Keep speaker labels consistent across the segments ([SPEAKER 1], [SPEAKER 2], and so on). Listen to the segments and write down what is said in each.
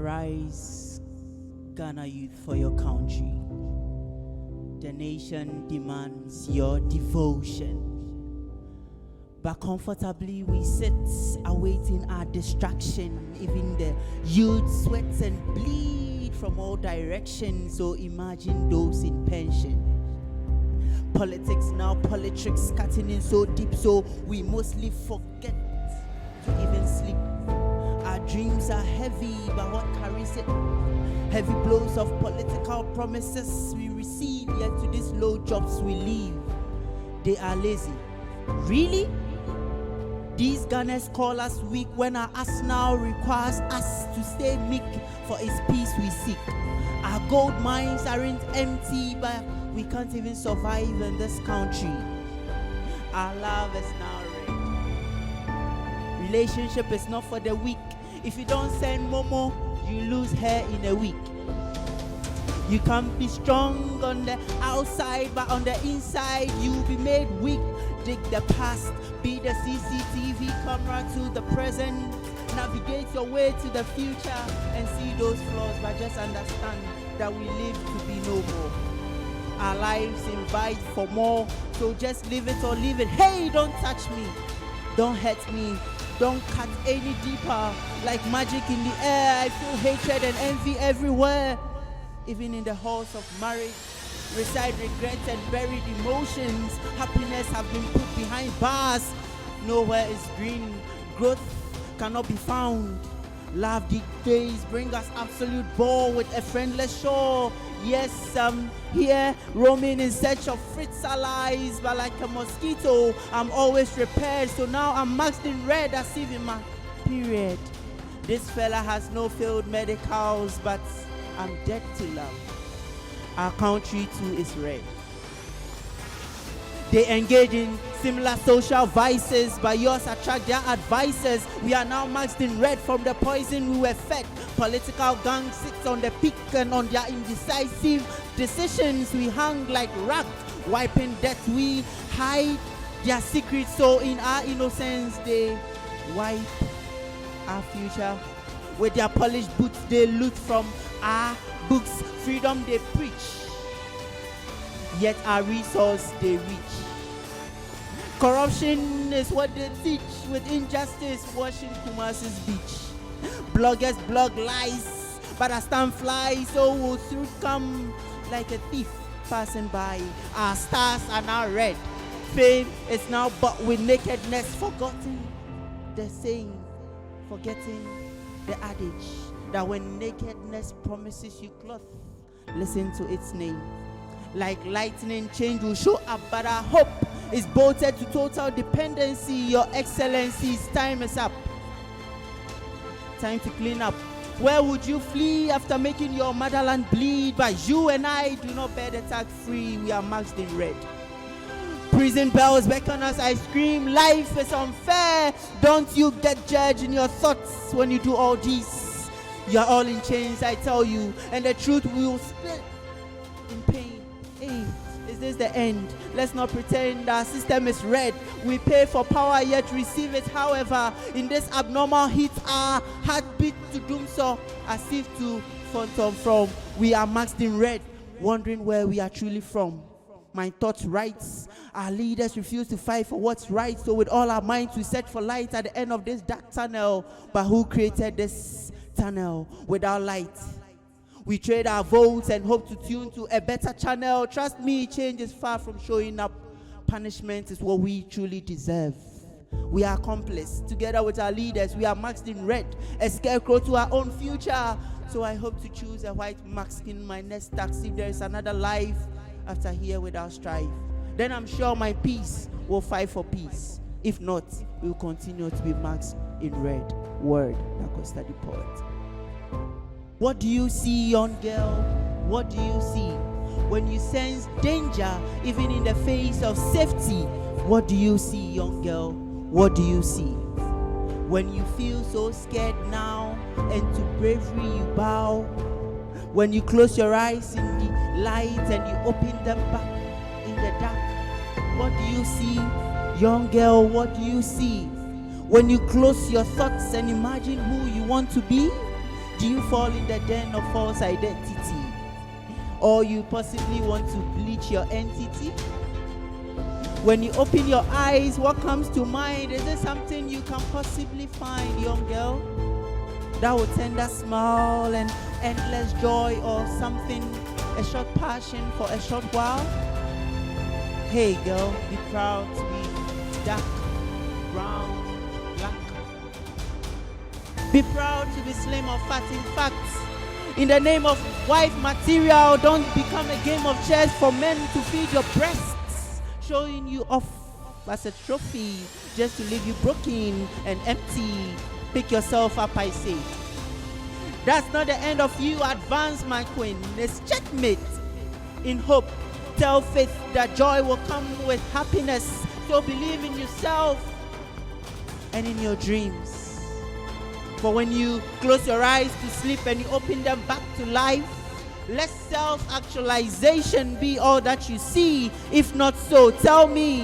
[SPEAKER 1] Arise, Ghana youth, for your country. The nation demands your devotion. But comfortably we sit, awaiting our distraction. Even the youth sweats and bleed from all directions. So imagine those in pension. Politics now, politics cutting in so deep, so we mostly forget to even sleep. Our dreams are heavy, but what carries it? Heavy blows of political promises we receive, yet to these low jobs we leave. They are lazy. Really? These Gunners call us weak when our arsenal requires us to stay meek, for it's peace we seek. Our gold mines aren't empty, but we can't even survive in this country. Our love is now red. Relationship is not for the weak. If you don't send Momo, you lose her in a week. You can be strong on the outside, but on the inside you'll be made weak. Dig the past, be the CCTV camera to the present. Navigate your way to the future and see those flaws, but just understand that we live to be no more. Our lives invite for more, so just live it or leave it. Hey, don't touch me, don't hurt me, don't cut any deeper. Like magic in the air, I feel hatred and envy everywhere. Even in the halls of marriage, reside regrets and buried emotions. Happiness have been put behind bars. Nowhere is green, growth cannot be found. Love these days bring us absolute bore with a friendless shore. Yes, I'm here roaming in search of Fritz allies, but like a mosquito, I'm always prepared. So now I'm marked in red as if in my period. This fella has no failed medicals, but I'm dead to love. Our country too is red. They engage in similar social vices, but yours attract their advisors. We are now marked in red from the poison we were fed. Political gang sits on the peak, and on their indecisive decisions we hang like rats. Wiping death we hide their secrets, so in our innocence they wipe our future. With their polished boots they loot from our books. Freedom they preach, yet our resource they reach. Corruption is what they teach, with injustice washing Kumasi's beach. Bloggers blog lies, but as time flies, so will truth come like a thief passing by. Our stars are now red. Fame is now bought with nakedness. Forgotten the saying, forgetting the adage that when nakedness promises you cloth, listen to its name. Like lightning, change will show up, but our hope is bolted to total dependency. Your excellencies, time is up. Time to clean up. Where would you flee after making your motherland bleed? But you and I do not bear the tag free. We are marked in red. Prison bells beckon us, I scream, life is unfair. Don't you get judged in your thoughts when you do all this. You're all in chains, I tell you, and the truth will split in pain. Hey, is this the end? Let's not pretend our system is red. We pay for power yet receive it. However, in this abnormal heat, our heartbeat to doom so as if to phantom from. We are marked in red, wondering where we are truly from. My thoughts rights. Our leaders refuse to fight for what's right. So with all our minds we search for light at the end of this dark tunnel. But who created this tunnel without light? We trade our votes and hope to tune to a better channel. Trust me, change is far from showing up. Punishment is what we truly deserve. We are accomplices. Together with our leaders, we are marked in red, a scarecrow to our own future. So I hope to choose a white mask in my next tax if there is another life after here without strife. Then I'm sure my peace will fight for peace. If not, we will continue to be marked in red. Word, Dacosta the poet. What do you see, young girl? What do you see? When you sense danger, even in the face of safety, what do you see, young girl? What do you see? When you feel so scared now, and to bravery you bow. When you close your eyes in the light and you open them back in the dark, what do you see, young girl? What do you see? When you close your thoughts and imagine who you want to be, Do you fall in the den of false identity? Or you possibly want to bleach your entity? When you open your eyes, what comes to mind? Is there something you can possibly find, young girl? That will tender smile and endless joy, or something, a short passion for a short while? Hey girl, be proud to be dark, brown, black. Be proud to be slim or fat. In fact, in the name of white material, don't become a game of chess for men to feed your breasts, showing you off as a trophy just to leave you broken and empty. Pick yourself up, I say. That's not the end of you. Advance, my queen. It's checkmate. In hope, tell faith that joy will come with happiness. So believe in yourself and in your dreams. For when you close your eyes to sleep and you open them back to life, let self-actualization be all that you see. If not so, tell me,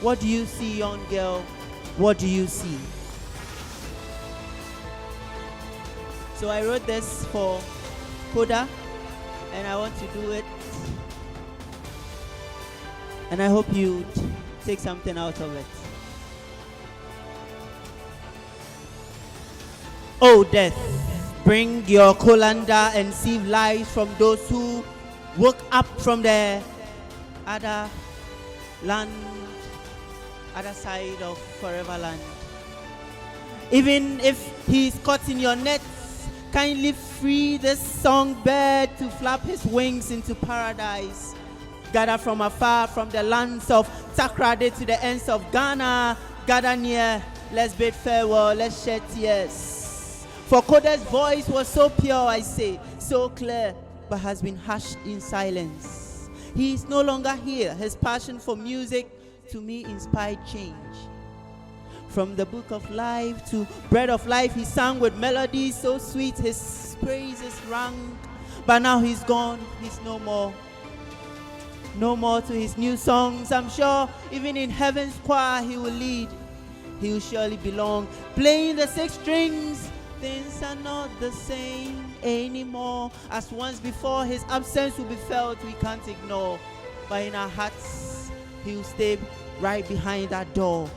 [SPEAKER 1] what do you see, young girl? What do you see? So I wrote this for Koda, and I want to do it. And I hope you take something out of it. Oh, death, bring your colander and sieve lives from those who woke up from the other land, other side of forever land. Even if he's caught in your nets, kindly free this songbird to flap his wings into paradise. Gather from afar, from the lands of Takrade to the ends of Ghana. Gather near, let's bid farewell, let's shed tears. For Koda's voice was so pure, I say, so clear, but has been hushed in silence. He is no longer here. His passion for music to me inspired change. From the book of life to bread of life, he sang with melodies so sweet, his praises rang. But now he's gone, he's no more. No more to his new songs. I'm sure even in heaven's choir he will lead. He will surely belong. Playing the six strings, things are not the same anymore. As once before, his absence will be felt, we can't ignore. But in our hearts, he will stay right behind that door.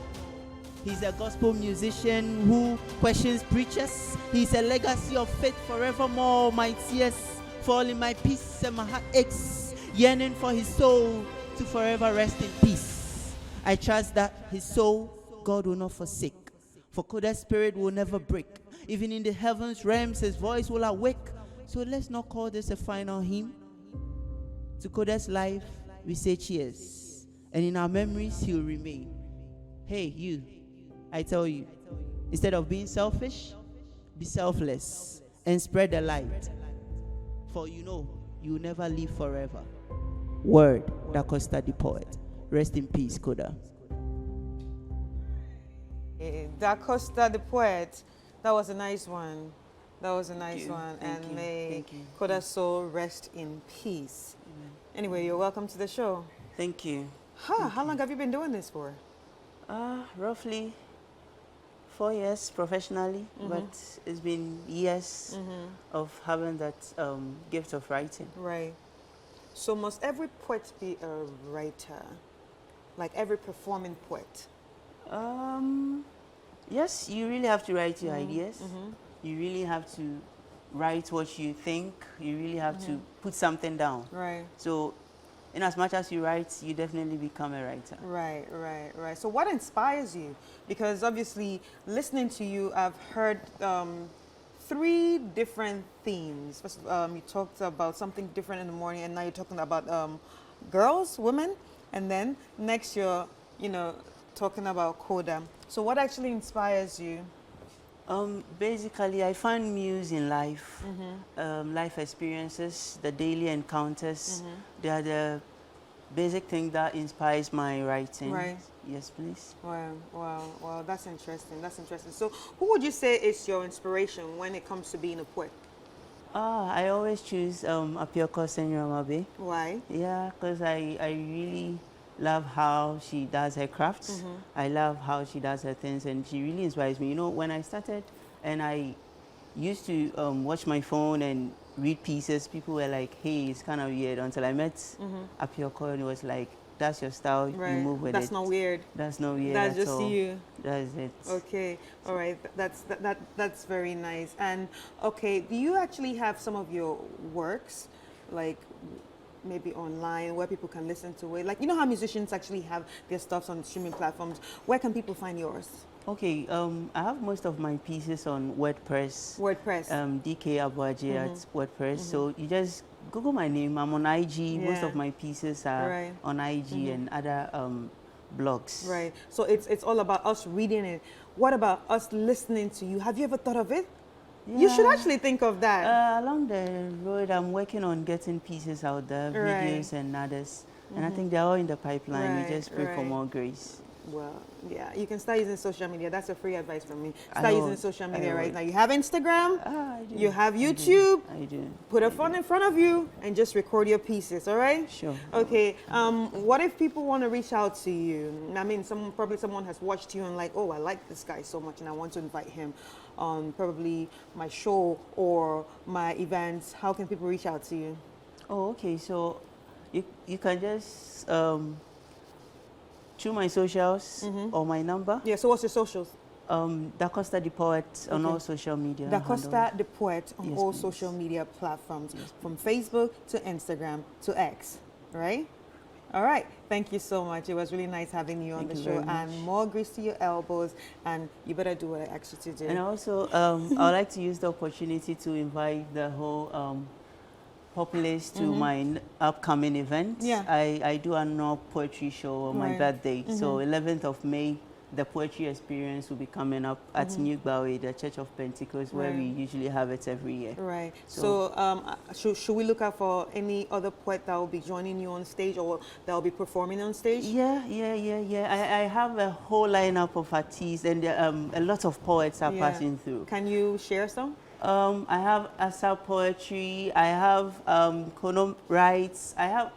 [SPEAKER 1] He's a gospel musician who questions preachers. He's a legacy of faith forevermore. My tears fall in my peace and my heart aches, yearning for his soul to forever rest in peace. I trust that his soul God will not forsake, for Koda's spirit will never break. Even in the heavens realms, his voice will awake. So let's not call this a final hymn. To Koda's life, we say cheers, and in our memories, he will remain. Hey, you. I tell you, instead of being selfish, be selfless and spread the light. For you know, you will never live forever. Word, Dacosta the poet. Rest in peace, Koda.
[SPEAKER 2] Dacosta the poet. That was a nice one. That was a nice one.
[SPEAKER 1] Thank
[SPEAKER 2] and
[SPEAKER 1] you.
[SPEAKER 2] may
[SPEAKER 1] Thank you.
[SPEAKER 2] Koda's soul rest in peace.
[SPEAKER 1] Amen.
[SPEAKER 2] Anyway, you're welcome to the show.
[SPEAKER 1] Thank you.
[SPEAKER 2] How long have you been doing this for?
[SPEAKER 1] Roughly 4 years professionally, but it's been years of having that gift of writing.
[SPEAKER 2] Right. So must every poet be a writer? Like every performing poet?
[SPEAKER 1] Yes, you really have to write your ideas. You really have to write what you think. You really have to put something down.
[SPEAKER 2] Right.
[SPEAKER 1] So in as much as you write, you definitely become a writer.
[SPEAKER 2] Right. So what inspires you? Because obviously, listening to you, I've heard 3 different themes. First, you talked about something different in the morning, and now you're talking about girls, women, and then next you're, talking about Koda. So what actually inspires you?
[SPEAKER 1] Basically, I find muse in life, life experiences, the daily encounters. They are the basic thing that inspires my writing.
[SPEAKER 2] Right.
[SPEAKER 1] Yes, please.
[SPEAKER 2] Wow. That's interesting. So who would you say is your inspiration when it comes to being a poet?
[SPEAKER 1] I always choose Apioko Senyoramabe.
[SPEAKER 2] Why?
[SPEAKER 1] Yeah, because I really love how she does her crafts. I love how she does her things, and she really inspires me. When I started and I used to watch my phone and read pieces, people were like, hey, it's kind of weird, until I met Apioko, and it was like, that's your style, you
[SPEAKER 2] Right.
[SPEAKER 1] move with
[SPEAKER 2] That's
[SPEAKER 1] it.
[SPEAKER 2] not weird.
[SPEAKER 1] That's not weird
[SPEAKER 2] That's
[SPEAKER 1] at
[SPEAKER 2] just
[SPEAKER 1] all.
[SPEAKER 2] you.
[SPEAKER 1] That's it.
[SPEAKER 2] Okay. All right. That's very nice. And okay, do you actually have some of your works, like maybe online, where people can listen to it? Like, you know how musicians actually have their stuffs on streaming platforms. Where can people find yours?
[SPEAKER 1] Okay, I have most of my pieces on WordPress.
[SPEAKER 2] WordPress.
[SPEAKER 1] DK Abuaje at WordPress. So you just Google my name. I'm on IG. Most
[SPEAKER 2] Yeah.
[SPEAKER 1] of my pieces are
[SPEAKER 2] Right.
[SPEAKER 1] on IG and other blogs.
[SPEAKER 2] Right. So it's all about us reading it. What about us listening to you? Have you ever thought of it? You should
[SPEAKER 1] Yeah.
[SPEAKER 2] actually think of that.
[SPEAKER 1] Along the road, I'm working on getting pieces out there,
[SPEAKER 2] Right.
[SPEAKER 1] videos and others. And I think they're all in the pipeline.
[SPEAKER 2] Right,
[SPEAKER 1] We just pray for
[SPEAKER 2] right.
[SPEAKER 1] more grace.
[SPEAKER 2] Well, yeah, you can start using social media. That's a free advice from me.
[SPEAKER 1] I
[SPEAKER 2] Start
[SPEAKER 1] would,
[SPEAKER 2] using social
[SPEAKER 1] I
[SPEAKER 2] media right
[SPEAKER 1] would.
[SPEAKER 2] now. You have Instagram,
[SPEAKER 1] I do.
[SPEAKER 2] you have
[SPEAKER 1] I do,
[SPEAKER 2] YouTube.
[SPEAKER 1] I do.
[SPEAKER 2] Put
[SPEAKER 1] I
[SPEAKER 2] a phone in front of you and just record your pieces, all right?
[SPEAKER 1] Sure.
[SPEAKER 2] Okay. What if people want to reach out to you? I mean, someone has watched you and like, oh, I like this guy so much and I want to invite him on probably my show or my events. How can people reach out to you?
[SPEAKER 1] Oh, okay. So you can just through my socials or my number.
[SPEAKER 2] Yeah, so what's your socials?
[SPEAKER 1] Dacosta the Poet on
[SPEAKER 2] Okay.
[SPEAKER 1] all social media.
[SPEAKER 2] Dacosta
[SPEAKER 1] handles.
[SPEAKER 2] the Poet on
[SPEAKER 1] Yes,
[SPEAKER 2] all
[SPEAKER 1] please.
[SPEAKER 2] social media platforms,
[SPEAKER 1] Yes,
[SPEAKER 2] from Facebook to Instagram to X, right? All right. Thank you so much. It was really nice having you on
[SPEAKER 1] Thank
[SPEAKER 2] the
[SPEAKER 1] you
[SPEAKER 2] show.
[SPEAKER 1] very much.
[SPEAKER 2] And more grease to your elbows. And you better do what I asked you to do.
[SPEAKER 1] And also, I would like to use the opportunity to invite the whole populace to my upcoming event.
[SPEAKER 2] Yeah.
[SPEAKER 1] I do an annual poetry show on my
[SPEAKER 2] Right.
[SPEAKER 1] birthday. So 11th of May, the poetry experience will be coming up at New Gbawe, the Church of Pentecost, where
[SPEAKER 2] Right.
[SPEAKER 1] we usually have it every year.
[SPEAKER 2] Right.
[SPEAKER 1] So-
[SPEAKER 2] Should we look out for any other poet that will be joining you on stage or that will be performing on stage?
[SPEAKER 1] Yeah. I have a whole lineup of artists, and a lot of poets are
[SPEAKER 2] Yeah.
[SPEAKER 1] passing through.
[SPEAKER 2] Can you share some?
[SPEAKER 1] I have Asa Poetry, I have Kono Rights, I have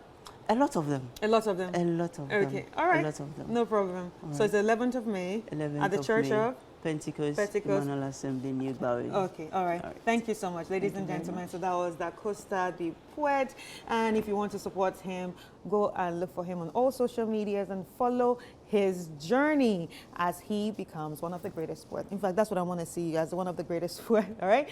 [SPEAKER 1] a lot of them.
[SPEAKER 2] A lot of them.
[SPEAKER 1] A lot of them.
[SPEAKER 2] Okay. All right.
[SPEAKER 1] A lot of them.
[SPEAKER 2] No problem.
[SPEAKER 1] All
[SPEAKER 2] So it's 11th of May
[SPEAKER 1] 11th
[SPEAKER 2] at the
[SPEAKER 1] of
[SPEAKER 2] Church
[SPEAKER 1] May,
[SPEAKER 2] of?
[SPEAKER 1] Pentecost,
[SPEAKER 2] Pentecost.
[SPEAKER 1] Emmanuel Assembly, New Gbawe.
[SPEAKER 2] Okay, all right.
[SPEAKER 1] All right.
[SPEAKER 2] Thank you so much, ladies
[SPEAKER 1] Thank
[SPEAKER 2] and
[SPEAKER 1] you very
[SPEAKER 2] gentlemen.
[SPEAKER 1] much.
[SPEAKER 2] So that was Dacosta the Poet. And if you want to support him, go and look for him on all social medias and follow his journey as he becomes one of the greatest poets. In fact, that's what I want to see you as one of the greatest poets, all right?